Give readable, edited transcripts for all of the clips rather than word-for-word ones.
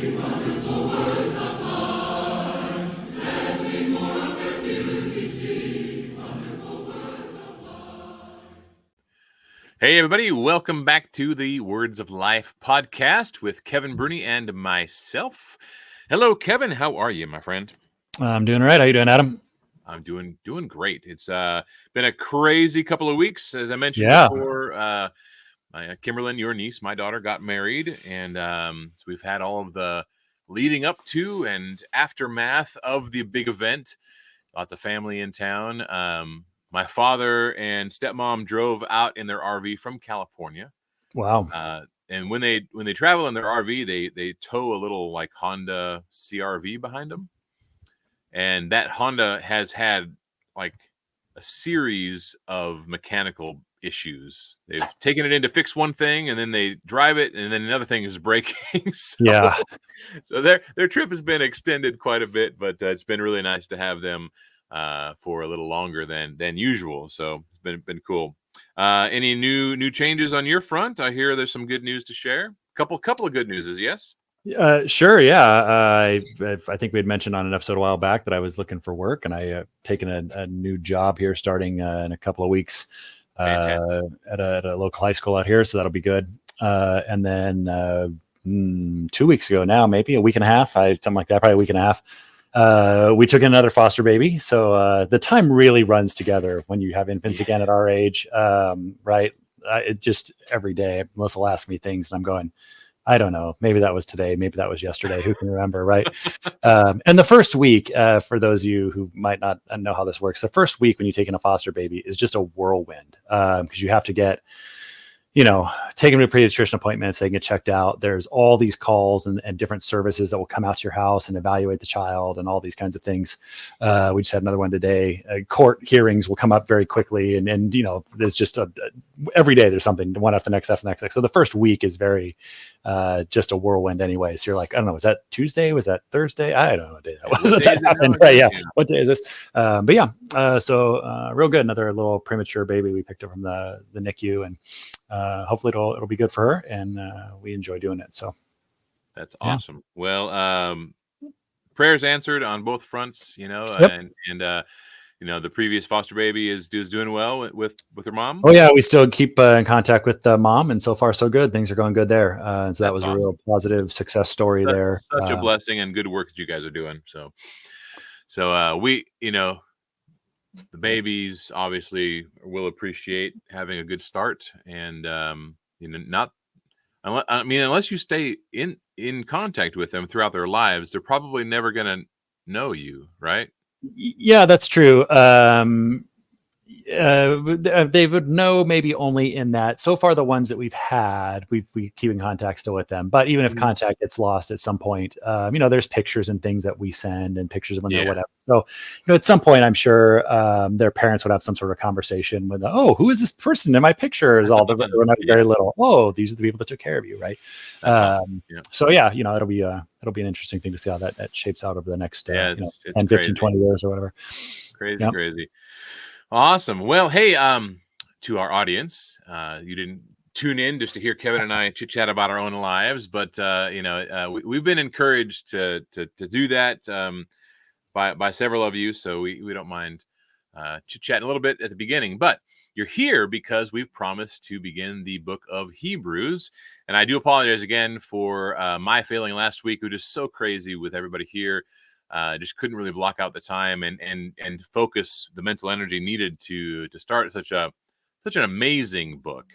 Hey, everybody. Welcome back to the Words of Life podcast with Kevin Bruni and myself. Hello, Kevin. How are you, my friend? I'm doing all right. How you doing, Adam? I'm doing great. It's been a crazy couple of weeks. As I mentioned before, Kimberlyn, your niece, my daughter, got married. And so we've had all of the leading up to and aftermath of the big event. Lots of family in town. My father and stepmom drove out in their RV from California. Wow. And when they travel in their RV, they tow a little like Honda CRV behind them. And that Honda has had like a series of mechanical issues. They've taken it in to fix one thing, and then they drive it, and then another thing is breaking. So their trip has been extended quite a bit, but it's been really nice to have them for a little longer than usual. So it's been cool. Any new changes on your front? I hear there's some good news to share. Couple of good newses, yes. Sure. Yeah. I think we had mentioned on an episode a while back that I was looking for work, and I taken a new job here starting in a couple of weeks at a local high school out here. So that'll be good. And then 2 weeks ago now, maybe a week and a half, something like that, probably a week and a half. We took in another foster baby. So the time really runs together when you have infants again at our age. Right. It just every day, Melissa will ask me things and I'm going, I don't know. Maybe that was today. Maybe that was yesterday. Who can remember, right? And the first week, for those of you who might not know how this works, the first week when you take in a foster baby is just a whirlwind because you have to get, take them to pediatrician appointments. They get checked out. There's all these calls and different services that will come out to your house and evaluate the child and all these kinds of things. We just had another one today. Court hearings will come up very quickly. And there's just every day there's something, one after the next. So the first week is very just a whirlwind anyway. So you're like, I don't know, was that Tuesday? Was that Thursday? I don't know what day that was. That happened. Right, yeah. What day is this? But yeah, so real good. Another little premature baby we picked up from the NICU, and hopefully it'll be good for her, and we enjoy doing it. So that's awesome. Well, prayers answered on both fronts, Yep. and the previous foster baby is doing well with her mom. Oh yeah, we still keep in contact with the mom, and so far so good. Things are going good there. So that was awesome. A real positive success story there. Such a blessing and good work that you guys are doing. So we, the babies obviously will appreciate having a good start, and unless you stay in contact with them throughout their lives, they're probably never going to know you, right? Yeah, that's true. They would know maybe only in that. So far, the ones that we've had, we keep in contact still with them. But even if contact gets lost at some point, there's pictures and things that we send and pictures of when they're whatever. So, at some point, I'm sure their parents would have some sort of conversation with, oh, who is this person in my pictures? All the when I was very little. Oh, these are the people that took care of you, right? So yeah, it'll be an interesting thing to see how that shapes out over the next 10, 15, 20 years or whatever. Crazy. Awesome. Well, hey, to our audience, you didn't tune in just to hear Kevin and I chit chat about our own lives, but we've been encouraged to do that by several of you, so we don't mind chit chatting a little bit at the beginning. But you're here because we've promised to begin the book of Hebrews, and I do apologize again for my failing last week. We were just so crazy with everybody here. Just couldn't really block out the time and focus the mental energy needed to start such an amazing book.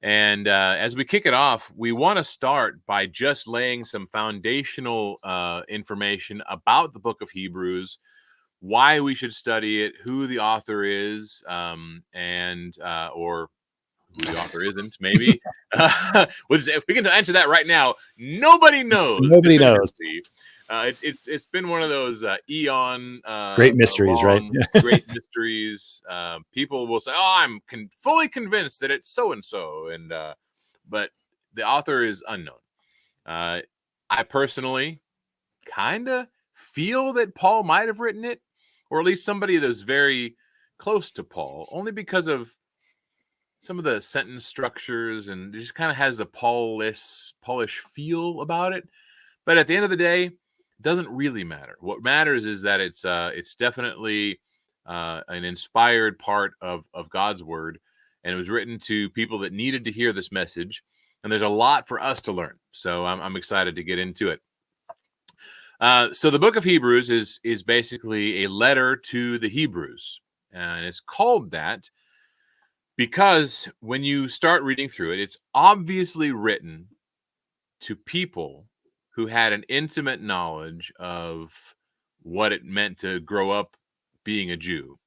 And as we kick it off, we want to start by just laying some foundational information about the book of Hebrews, why we should study it, who the author is, or who the author isn't, maybe. We can answer that right now. Nobody knows. Nobody knows. It's been one of those eon great mysteries, right? Great mysteries. People will say, "Oh, I'm fully convinced that it's so and so," but the author is unknown. I personally kind of feel that Paul might have written it, or at least somebody that's very close to Paul, only because of some of the sentence structures, and it just kind of has a Paulish feel about it. But at the end of the day, it doesn't really matter. What matters is that it's definitely an inspired part of God's word, and it was written to people that needed to hear this message. And there's a lot for us to learn, so I'm excited to get into it. So the book of Hebrews is basically a letter to the Hebrews, and it's called that because when you start reading through it, it's obviously written to people who had an intimate knowledge of what it meant to grow up being a Jew,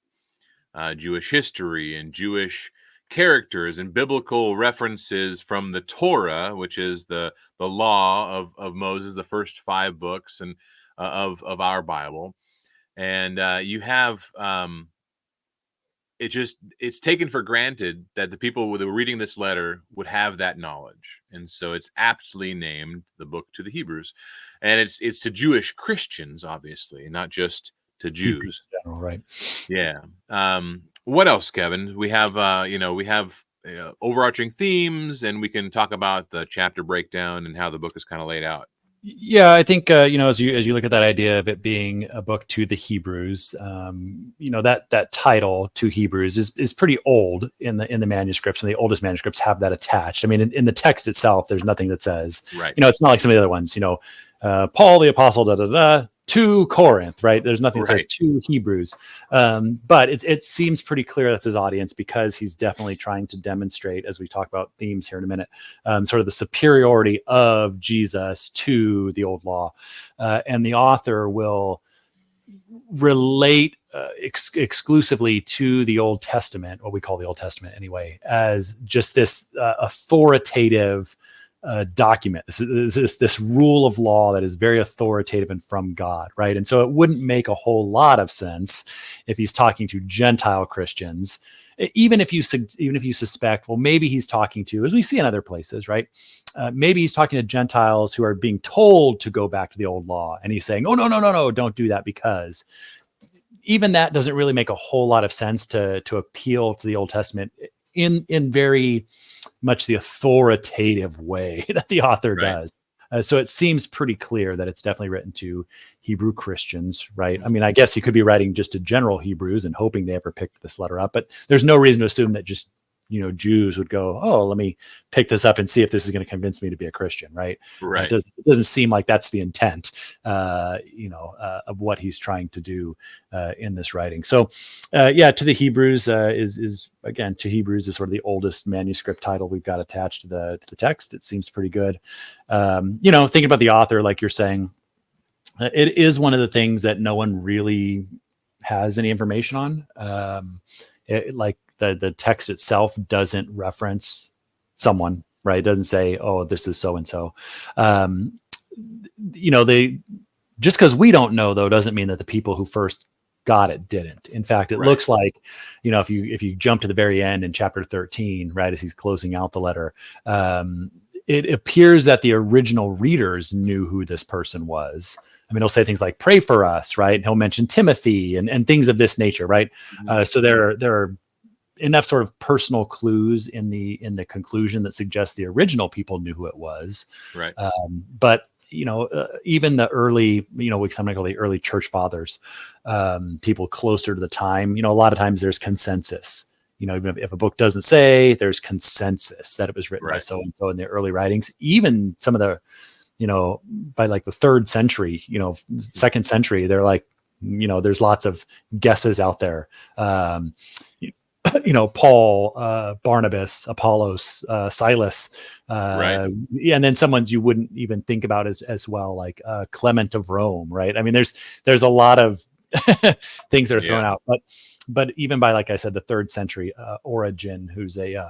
Jewish history and Jewish characters and biblical references from the Torah, which is the law of Moses, the first 5 books and of our Bible. And you have it's taken for granted that the people who were reading this letter would have that knowledge, and so it's aptly named the book to the Hebrews, and it's to Jewish Christians, obviously, not just to Hebrews Jews. in general, right? Yeah. What else, Kevin? We have overarching themes, and we can talk about the chapter breakdown and how the book is kind of laid out. Yeah, I think as you look at that idea of it being a book to the Hebrews, that title to Hebrews is pretty old in the manuscripts, and the oldest manuscripts have that attached. I mean, in the text itself, there's nothing that says, Right. It's not like some of the other ones, Paul the apostle, to Corinth, right? There's nothing that says to Hebrews, but it seems pretty clear that's his audience, because he's definitely trying to demonstrate, as we talk about themes here in a minute, sort of the superiority of Jesus to the old law, and the author will relate exclusively to the Old Testament, what we call the Old Testament anyway, as just this authoritative document. This rule of law that is very authoritative and from God, right? And so it wouldn't make a whole lot of sense if he's talking to Gentile Christians, even if you suspect, well, maybe he's talking to, as we see in other places, right? Maybe he's talking to Gentiles who are being told to go back to the old law, and he's saying, "Oh, no, don't do that," because even that doesn't really make a whole lot of sense to appeal to the Old Testament in very much the authoritative way that the author does. So it seems pretty clear that it's definitely written to Hebrew Christians, right? I mean, I guess he could be writing just to general Hebrews and hoping they ever picked this letter up, but there's no reason to assume that just Jews would go, "Oh, let me pick this up and see if this is going to convince me to be a Christian," right? Right. It doesn't seem like that's the intent, of what he's trying to do in this writing. So, to the Hebrews is again, to Hebrews is sort of the oldest manuscript title we've got attached to the text. It seems pretty good. Thinking about the author, like you're saying, it is one of the things that no one really has any information on. The text itself doesn't reference someone, right? It doesn't say, "Oh, this is so and so." They just, because we don't know, though, doesn't mean that the people who first got it didn't. In fact, it looks like, if you jump to the very end in chapter 13, right, as he's closing out the letter, it appears that the original readers knew who this person was. I mean, he'll say things like, "Pray for us," right? And he'll mention Timothy and things of this nature, right? Mm-hmm. So there are enough sort of personal clues in the conclusion that suggests the original people knew who it was. Right. But even the early, we sometimes call the early church fathers, people closer to the time, a lot of times there's consensus. Even if a book doesn't say, there's consensus that it was written by so and so in the early writings. Even some of the, by like the 3rd century, 2nd century, they're like, there's lots of guesses out there. Paul, Barnabas, Apollos, Silas, and then some ones you wouldn't even think about as well, like Clement of Rome, right? I mean, there's a lot of things that are thrown out, but even by, like I said, the 3rd century, Origen, who's a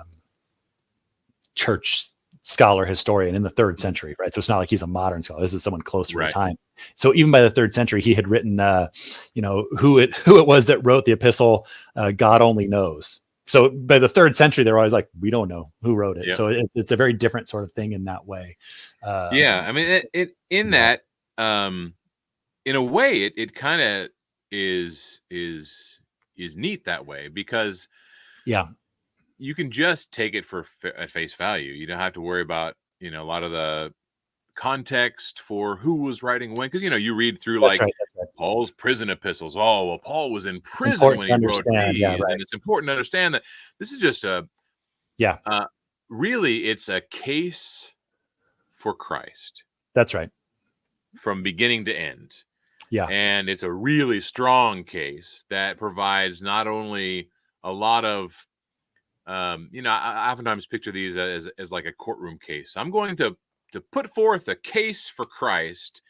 church scholar historian in the 3rd century, right? So it's not like he's a modern scholar. This is someone closer to time. So even by the 3rd century, he had written, who it was that wrote the epistle. God only knows. So by the 3rd century, they're always like, we don't know who wrote it. Yep. So it's a very different sort of thing in that way. I mean, that, in a way, it kind of is neat that way, because you can just take it at face value. You don't have to worry about, a lot of the context for who was writing when, because you read through That's like right. That's right. Paul's prison epistles. Oh, well, Paul was in It's prison important when to he wrote understand. Yeah. these, Right. and it's important to understand that this is just Yeah. really, it's a case for Christ That's right. from beginning to end. Yeah. And it's a really strong case that provides not only a lot of, I oftentimes picture these as like a courtroom case. I'm going to put forth a case for Christ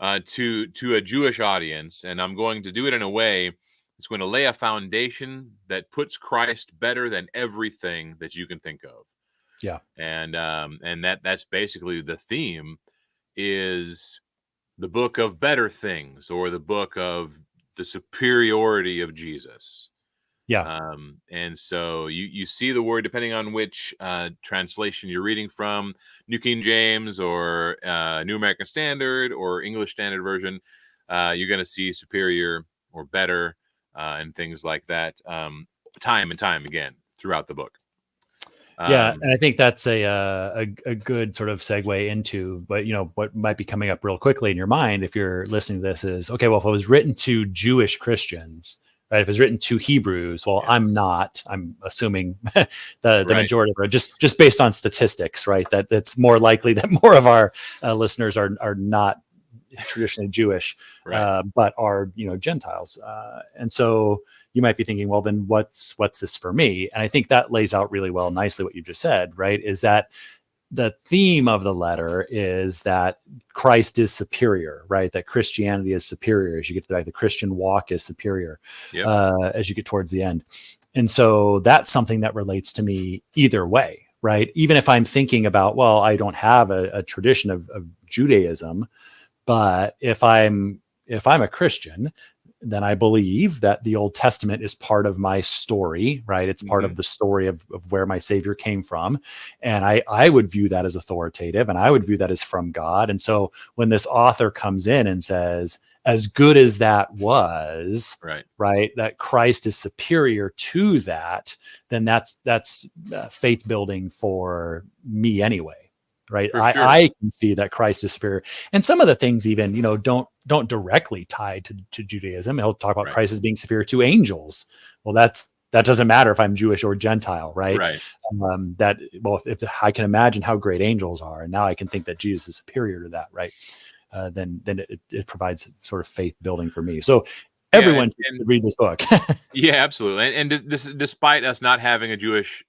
to a Jewish audience, and I'm going to do it in a way that's going to lay a foundation that puts Christ better than everything that you can think of. Yeah. And that's basically the theme, is the book of better things, or the book of the superiority of Jesus. Yeah. And so you see the word, depending on which translation you're reading from, New King James or New American Standard or English Standard Version, you're going to see superior or better and things like that, time and time again throughout the book. Yeah, and I think that's a good sort of segue into, but what might be coming up real quickly in your mind if you're listening to this is, okay, well, if it was written to Jewish Christians, right? If it's written to Hebrews, well, Yeah. I'm assuming the Right. majority of it, just based on statistics, right? That it's more likely that more of our listeners are not traditionally Jewish, Right. but are Gentiles, and so you might be thinking, well, then what's this for me? And I think that lays out really well, nicely what you just said, right? Is that the theme of the letter is that Christ is superior, right? That Christianity is superior as you get to the Christian walk is superior. Yep. As you get towards the end. And so that's something that relates to me either way, right? Even if I'm thinking about, well, I don't have a tradition of Judaism, but if I'm a Christian, then I believe that the Old Testament is part of my story, right? It's part of the story of where my Savior came from. And I would view that as authoritative, and I would view that as from God. And so when this author comes in and says, as good as that was, right, that Christ is superior to that, then that's faith building for me anyway. Right. For sure. I can see that Christ is superior. And some of the things even, don't directly tie to Judaism. He'll talk about Christ as being superior to angels. Well, that doesn't matter if I'm Jewish or Gentile, right? Right. If I can imagine how great angels are, and now I can think that Jesus is superior to that, right? Then it provides sort of faith building for me. So everyone should read this book. Yeah, absolutely. And despite us not having a Jewish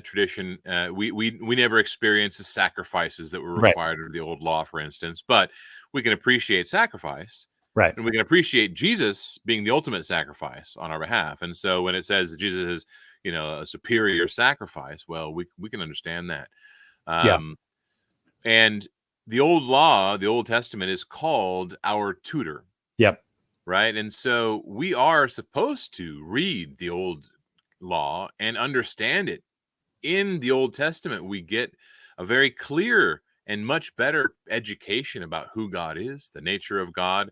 tradition, we never experienced the sacrifices that were required under the old law, for instance, but we can appreciate sacrifice, right? And we can appreciate Jesus being the ultimate sacrifice on our behalf. And so when it says that Jesus is, a superior sacrifice, well, we can understand that. And the old law, the Old Testament, is called our tutor. Yep. Right. And so we are supposed to read the old law and understand it. In the Old Testament, we get a very clear and much better education about who God is, the nature of God,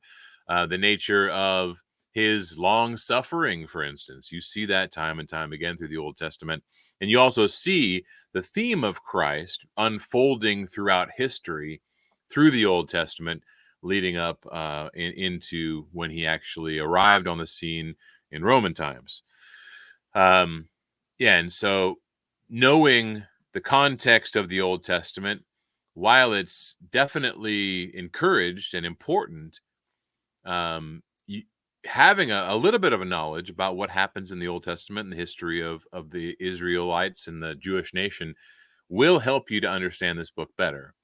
the nature of his long suffering, for instance. You see that time and time again through the Old Testament. And you also see the theme of Christ unfolding throughout history through the Old Testament, leading up into when he actually arrived on the scene in Roman times. And so knowing the context of the Old Testament, while it's definitely encouraged and important, having a little bit of a knowledge about what happens in the Old Testament and the history of the Israelites and the Jewish nation will help you to understand this book better.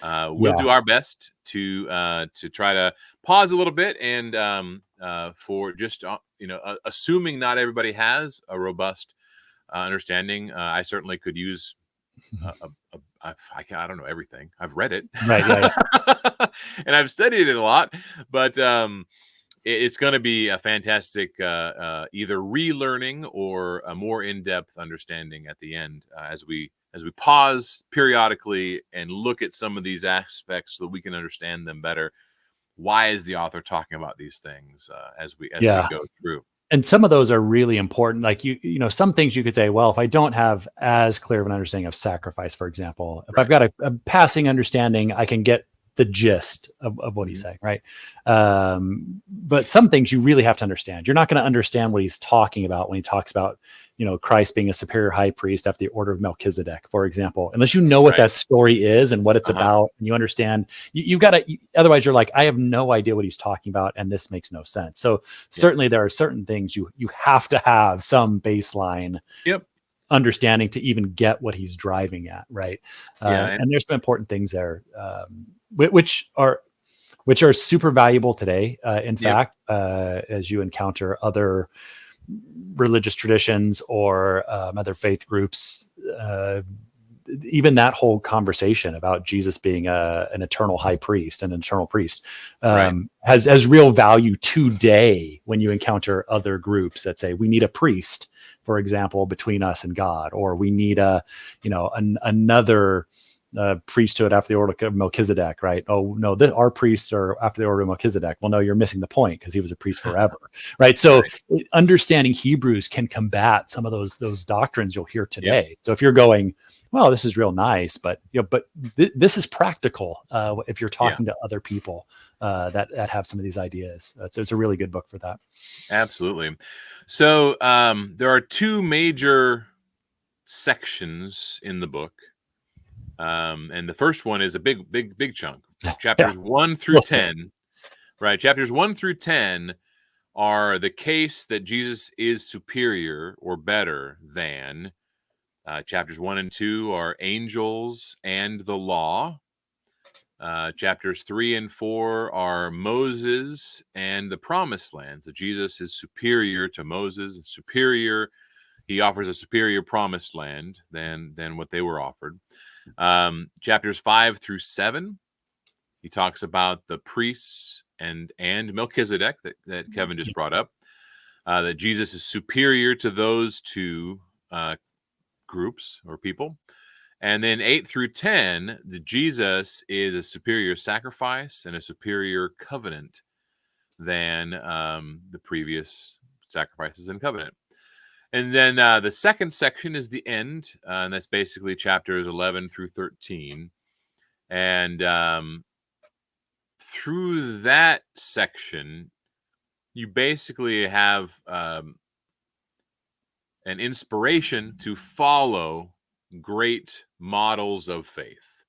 We'll do our best to try to pause a little bit and for just assuming not everybody has a robust understanding. I certainly could use I don't know everything. I've read it, right? Yeah. And I've studied it a lot, but it's going to be a fantastic either relearning or a more in-depth understanding at the end as we pause periodically and look at some of these aspects so that we can understand them better. Why is the author talking about these things as we go through? And some of those are really important. Like some things you could say, well, if I don't have as clear of an understanding of sacrifice, for example, if I've got a passing understanding, I can get the gist of what he's saying, right? But some things you really have to understand. You're not going to understand what he's talking about when he talks about, Christ being a superior high priest after the order of Melchizedek, for example, unless you know what that story is and what it's about, and you understand. You've got to. Otherwise, you're like, I have no idea what he's talking about, and this makes no sense. So certainly, there are certain things you have to have some baseline. Understanding to even get what he's driving at, right? And there's some important things there, which are super valuable today. In fact, as you encounter other religious traditions or other faith groups, even that whole conversation about Jesus being an eternal high priest, an eternal priest, has real value today when you encounter other groups that say we need a priest, for example, between us and God, or we need another priesthood after the order of Melchizedek, right? Oh no, our priests are after the order of Melchizedek. Well, no, you're missing the point because he was a priest forever, right? So understanding Hebrews can combat some of those doctrines you'll hear today. So if you're going, well, this is real nice, but this is practical if you're talking to other people that have some of these ideas. It's a really good book for that. Absolutely. So there are two major sections in the book. And the first one is a big chunk. Chapters 1 through 10, right? Chapters 1 through 10 are the case that Jesus is superior or better than. Chapters 1 and 2 are angels and the law. Chapters 3 and 4 are Moses and the promised land. So Jesus is superior to Moses, superior. He offers a superior promised land than what they were offered. Chapters 5 through 7, he talks about the priests and Melchizedek that Kevin just brought up, that Jesus is superior to those two groups or people. And then 8 through 10, Jesus is a superior sacrifice and a superior covenant than the previous sacrifices and covenant. And then the second section is the end, and that's basically chapters 11 through 13. And through that section, you basically have an inspiration to follow great models of faith.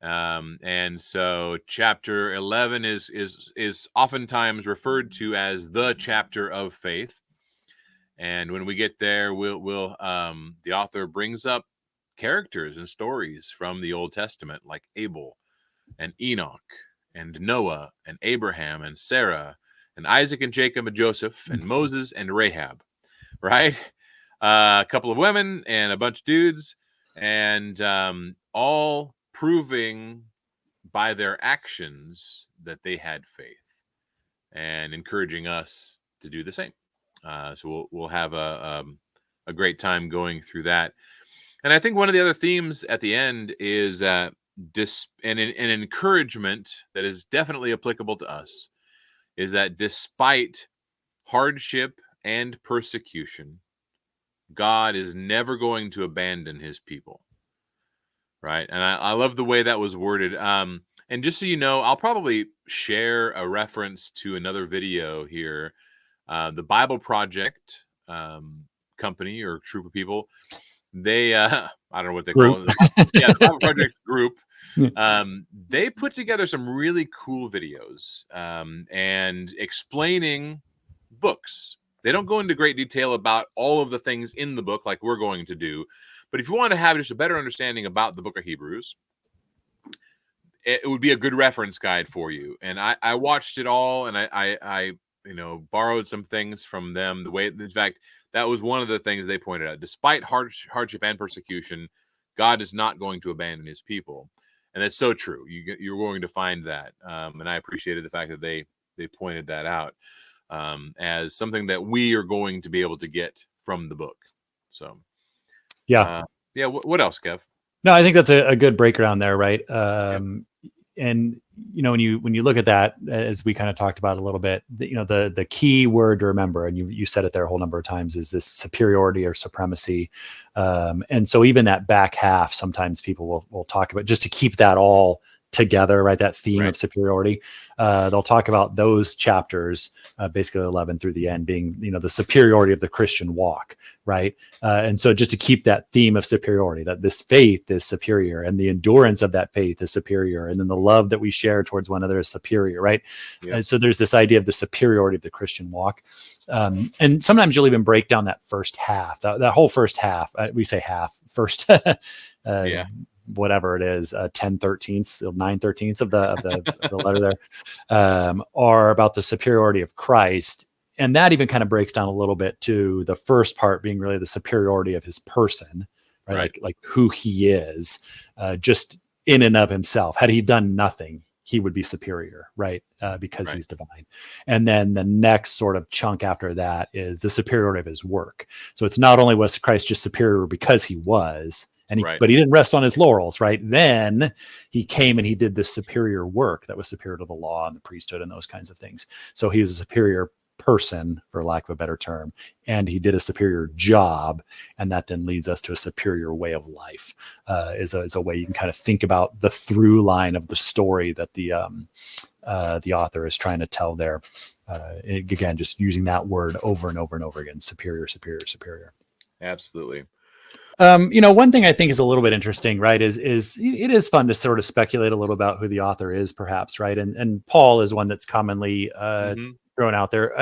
And so chapter 11 is oftentimes referred to as the chapter of faith. And when we get there, we'll the author brings up characters and stories from the Old Testament, like Abel and Enoch and Noah and Abraham and Sarah and Isaac and Jacob and Joseph and Moses and Rahab, right? A couple of women and a bunch of dudes, and all proving by their actions that they had faith and encouraging us to do the same. So we'll have a great time going through that. And I think one of the other themes at the end is an encouragement that is definitely applicable to us, is that despite hardship and persecution, God is never going to abandon his people, right? And I love the way that was worded. And just so you know, I'll probably share a reference to another video here. The Bible Project company or troop of people, they I don't know what they call it. The Bible Project group. They put together some really cool videos and explaining books. They don't go into great detail about all of the things in the book like we're going to do, but if you want to have just a better understanding about the book of Hebrews, it would be a good reference guide for you. And I watched it all, and I borrowed some things from them. In fact, that was one of the things they pointed out. Despite hardship and persecution, God is not going to abandon his people. And that's so true. You're going to find that. And I appreciated the fact that they pointed that out as something that we are going to be able to get from the book. So, what else, Kev? No, I think that's a good breakdown there, right? And when you look at that, as we kind of talked about a little bit, the key word to remember, and you said it there a whole number of times, is this superiority or supremacy. And so even that back half, sometimes people will talk about, just to keep that all together, right? That theme of superiority. They'll talk about those chapters, basically 11 through the end, being, the superiority of the Christian walk, right? And so just to keep that theme of superiority, that this faith is superior and the endurance of that faith is superior. And then the love that we share towards one another is superior, right? And so there's this idea of the superiority of the Christian walk. And sometimes you'll even break down that first half, that whole first half. We say half, first, whatever it is, 10/13, 9/13 of the letter there, are about the superiority of Christ. And that even kind of breaks down a little bit to the first part being really the superiority of his person, right? Like who he is, just in and of himself. Had he done nothing, he would be superior, right? Because he's divine. And then the next sort of chunk after that is the superiority of his work. So it's not only was Christ just superior because he was, but he didn't rest on his laurels, right? Then he came and he did this superior work that was superior to the law and the priesthood and those kinds of things. So he was a superior person, for lack of a better term, and he did a superior job, and that then leads us to a superior way of life. Is a way you can kind of think about the through line of the story that the author is trying to tell there. Again, just using that word over and over and over again: superior, superior, superior. Absolutely. One thing I think is a little bit interesting, right, is it is fun to sort of speculate a little about who the author is, perhaps, right? And Paul is one that's commonly thrown out there.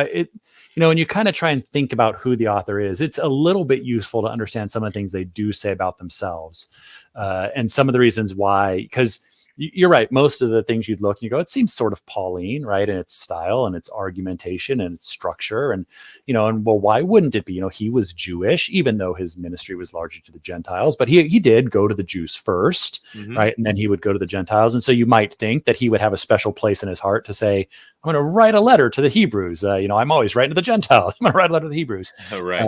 When you kind of try and think about who the author is, it's a little bit useful to understand some of the things they do say about themselves, and some of the reasons why, because you're right. Most of the things you'd look and you go, it seems sort of Pauline, right? In its style and its argumentation and its structure. And, well, why wouldn't it be? He was Jewish, even though his ministry was largely to the Gentiles, but he did go to the Jews first, right? And then he would go to the Gentiles. And so you might think that he would have a special place in his heart to say, I'm going to write a letter to the Hebrews. I'm always writing to the Gentiles. I'm going to write a letter to the Hebrews. Right.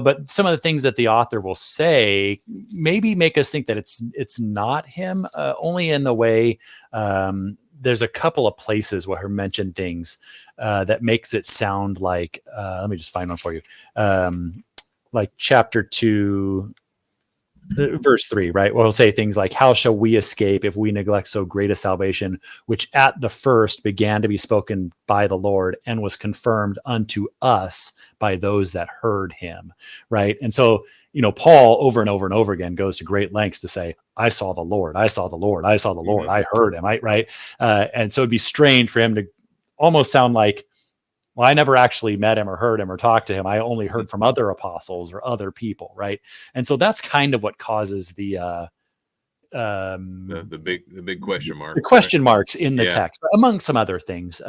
But some of the things that the author will say maybe make us think that it's not him, only in the way there's a couple of places where he mentioned things that makes it sound like, let me just find one for you. Like chapter 2, verse 3, right? Well, he'll say things like, how shall we escape if we neglect so great a salvation, which at the first began to be spoken by the Lord and was confirmed unto us by those that heard him, right? And so, Paul over and over and over again goes to great lengths to say, I saw the Lord, I saw the Lord, I saw the Lord, I heard him, right? And so it'd be strange for him to almost sound like, well, I never actually met him or heard him or talked to him. I only heard from other apostles or other people, right? And so that's kind of what causes the big question mark. The question marks in the text, among some other things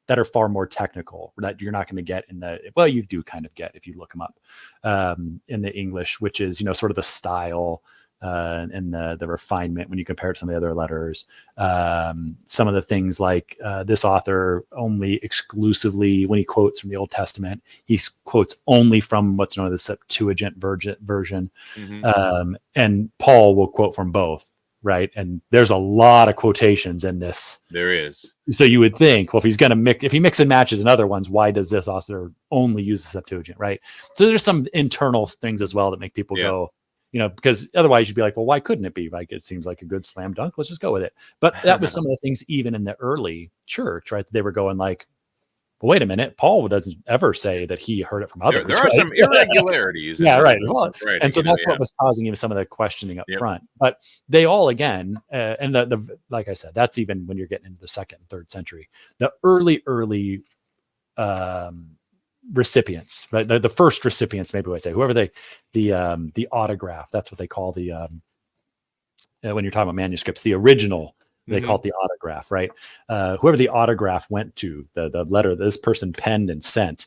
that are far more technical that you're not going to get well, you do kind of get if you look them up in the English, which is, sort of the style and the refinement when you compare it to some of the other letters. Some of the things like this author only exclusively, when he quotes from the Old Testament, he quotes only from what's known as the Septuagint version. And Paul will quote from both, right? And there's a lot of quotations in this. There is. So you would think, well, if he mix and matches in other ones, why does this author only use the Septuagint, right? So there's some internal things as well that make people go, because otherwise you'd be like, well, why couldn't it be? Like, it seems like a good slam dunk. Let's just go with it. But that was some of the things, even in the early church, right? They were going like, well, wait a minute. Paul doesn't ever say that he heard it from others. There are some irregularities. Right. And so that's what was causing even some of the questioning up front. But they all, again, and the like I said, that's even when you're getting into the 2nd and 3rd century, the early recipients, right? The first recipients, maybe I say, whoever the autograph, that's what they call the when you're talking about manuscripts, the original, they call it the autograph, right? Whoever the autograph went to, the letter this person penned and sent,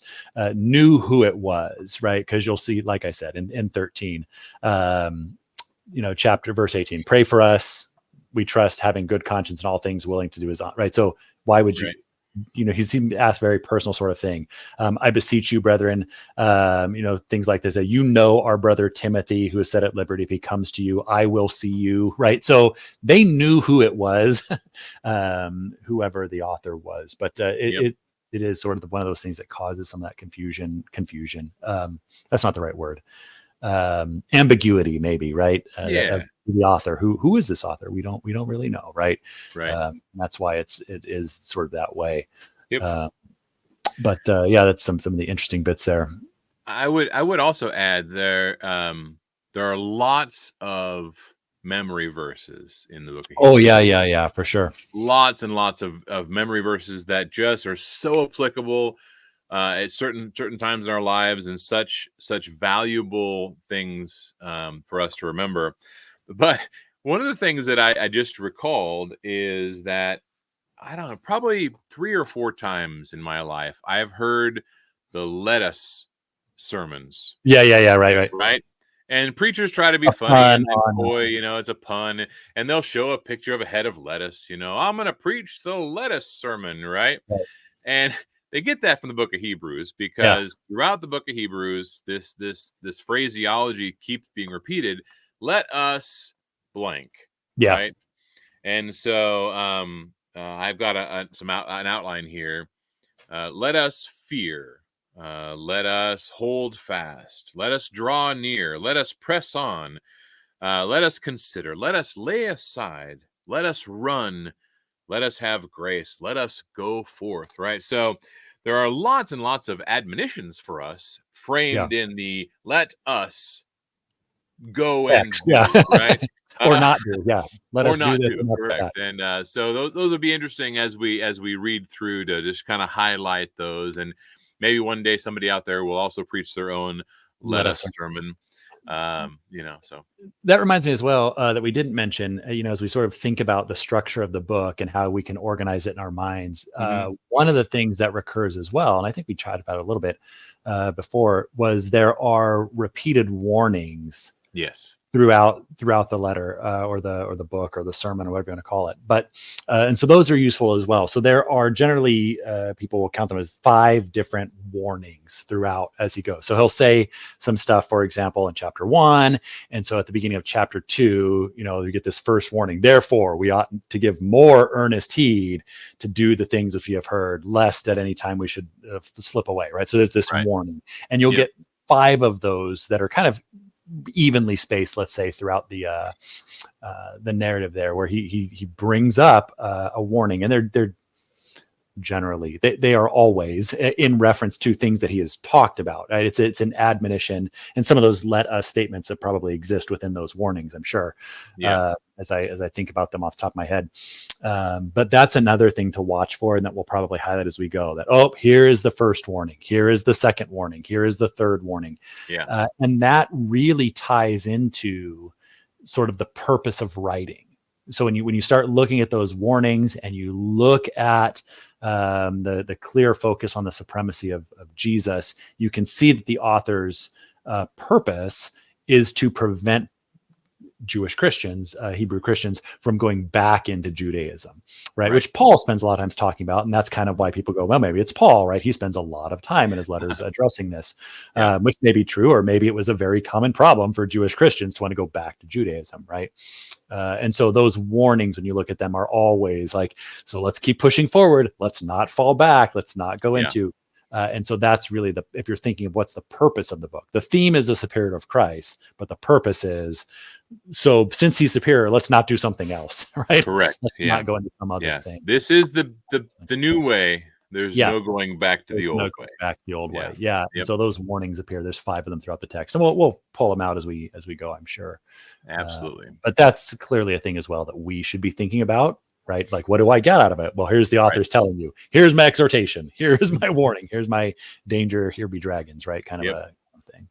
knew who it was, right? Because you'll see, like I said, in 13, chapter verse 18, pray for us, we trust, having good conscience in all things, willing to do his, right? So why would you? Right. He seemed to ask very personal sort of thing. I beseech you, brethren, things like this. Our brother Timothy, who is set at liberty, if he comes to you, I will see you. Right. So they knew who it was, whoever the author was. But it is sort of one of those things that causes some of that confusion. That's not the right word. ambiguity, maybe, right? Yeah. The author, who is this author? We don't really know, right? Right. That's why it is sort of that way. Yep. But yeah, that's some of the interesting bits there. I would also add there are lots of memory verses in the book of Oh Hebrews. yeah, for sure. Lots and lots of memory verses that just are so applicable at certain times in our lives, and such valuable things for us to remember. But one of the things that I just recalled is that, I don't know, probably 3 or 4 times in my life I have heard the "let us" sermons, Yeah, right. right? And preachers try to be A funny pun and they on toy, it's a pun, and they'll show a picture of a head of lettuce, I'm gonna preach the lettuce sermon, right? And they get that from the book of Hebrews, yeah, because throughout the book of Hebrews, this phraseology keeps being repeated. Let us blank, yeah, right? And so I've got an outline here. Let us fear. Let us hold fast. Let us draw near. Let us press on. Let us consider. Let us lay aside. Let us run. Let us have grace. Let us go forth. Right. So there are lots and lots of admonitions for us yeah. framed in the "let us go and X, yeah. do." Right. Or Uh, not do, yeah. Let or us do not this do, and not do that. correct. And so those would be interesting as we read through, to just kind of highlight those, and maybe one day somebody out there will also preach their own "let Let us. us" sermon. So That reminds me as well that we didn't mention, as we sort of think about the structure of the book and how we can organize it in our minds. One of the things that recurs as well, and I think we chatted about it a little bit before, was there are repeated warnings yes, throughout the letter or the book or the sermon or whatever you want to call it. But and so those are useful as well. So there are generally people will count them as 5 different warnings throughout as he goes. So he'll say some stuff, for example, in chapter 1, and so at the beginning of chapter 2, you get this first warning. Therefore, we ought to give more earnest heed to do the things which we have heard, lest at any time we should slip away. Right. So there's this right, warning, and you'll yep, get 5 of those that are kind of evenly spaced, let's say, throughout the narrative there, where he brings up a warning, and they're generally they are always in reference to things that he has talked about. Right? It's an admonition, and some of those "let us" statements that probably exist within those warnings, I'm sure. yeah, As I think about them off the top of my head, but that's another thing to watch for, and that we'll probably highlight as we go. That here is the first warning, here is the second warning, here is the third warning, yeah, and that really ties into sort of the purpose of writing. So when you start looking at those warnings and you look at the clear focus on the supremacy of Jesus, you can see that the author's purpose is to prevent Jewish Christians, Hebrew Christians, from going back into Judaism, right? right, Which Paul spends a lot of times talking about. And that's kind of why people go, well, maybe it's Paul, right? He spends a lot of time in his letters addressing this, yeah, which may be true, or maybe it was a very common problem for Jewish Christians to want to go back to Judaism, right? And so those warnings, when you look at them, are always like, so let's keep pushing forward. Let's not fall back. Let's not go yeah, into. And so that's really if you're thinking of what's the purpose of the book, the theme is the superior of Christ, but the purpose is, so since he's superior, let's not do something else, right? correct, Let's yeah, not go into some other yeah. thing. This is the new way. There's Yeah, no going back to there's the no old way. going back the old Yeah, way. Yeah, and yep, so those warnings appear. There's 5 of them throughout the text, and we'll pull them out as we go, I'm sure. absolutely, But that's clearly a thing as well that we should be thinking about, right? Like, what do I get out of it? Well, here's the right, author's telling you. Here's my exhortation. Here's my warning. Here's my danger. Here be dragons, right? Kind of yep. a thing.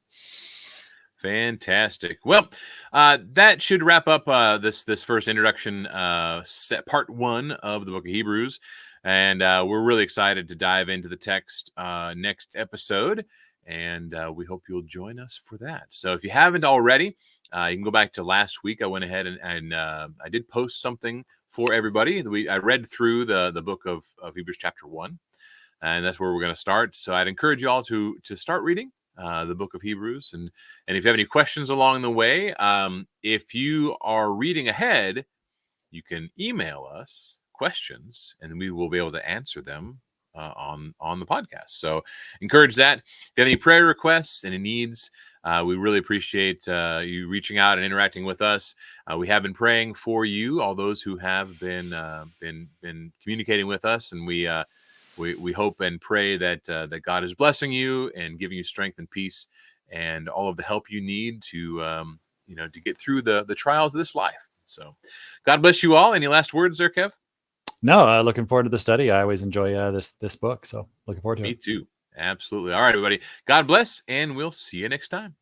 Fantastic. Well, that should wrap up this first introduction part 1 of the book of Hebrews, and we're really excited to dive into the text next episode, and we hope you'll join us for that. So if you haven't already, you can go back to last week. I went ahead and I did post something for everybody. I read through the book of Hebrews chapter 1, and that's where we're going to start. So I'd encourage you all to start reading the book of Hebrews, and if you have any questions along the way, if you are reading ahead, you can email us questions, and we will be able to answer them on the podcast. So encourage that. If you have any prayer requests, any needs, We really appreciate you reaching out and interacting with us. We have been praying for you, all those who have been communicating with us, and we hope and pray that that God is blessing you and giving you strength and peace and all of the help you need to to get through the trials of this life. So, God bless you all. Any last words there, Kev? No, looking forward to the study. I always enjoy this book, so looking forward to Me it. too. Absolutely. All right, everybody. God bless, and we'll see you next time.